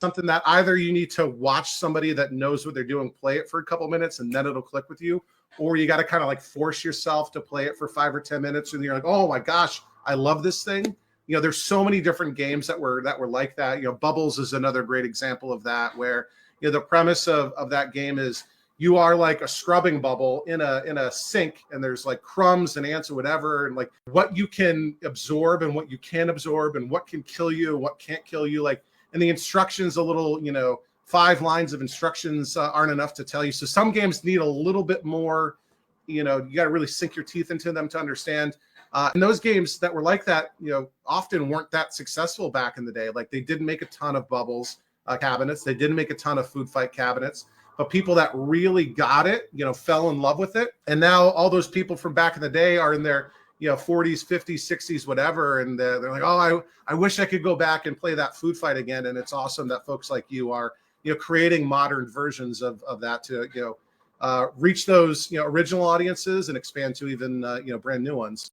something that either you need to watch somebody that knows what they're doing play it for a couple minutes and then it'll click with you, or you got to kind of like force yourself to play it for 5 or 10 minutes and you're like, oh my gosh, I love this thing. There's so many different games that were like that. Bubbles is another great example of that, where the premise of that game is you are like a scrubbing bubble in a sink, and there's like crumbs and ants or whatever, and like what you can absorb and what you can't absorb and what can kill you and what can't kill you. Like, and the instructions, a little, 5 lines of instructions aren't enough to tell you. So some games need a little bit more, you got to really sink your teeth into them to understand. And those games that were like that, often weren't that successful back in the day. Like, they didn't make a ton of bubbles cabinets. They didn't make a ton of food fight cabinets. But people that really got it, fell in love with it. And now all those people from back in the day are in their 40s, 50s, 60s, whatever. And they're like, oh, I wish I could go back and play that food fight again. And it's awesome that folks like you are, creating modern versions of that to, reach those, original audiences and expand to even, brand new ones.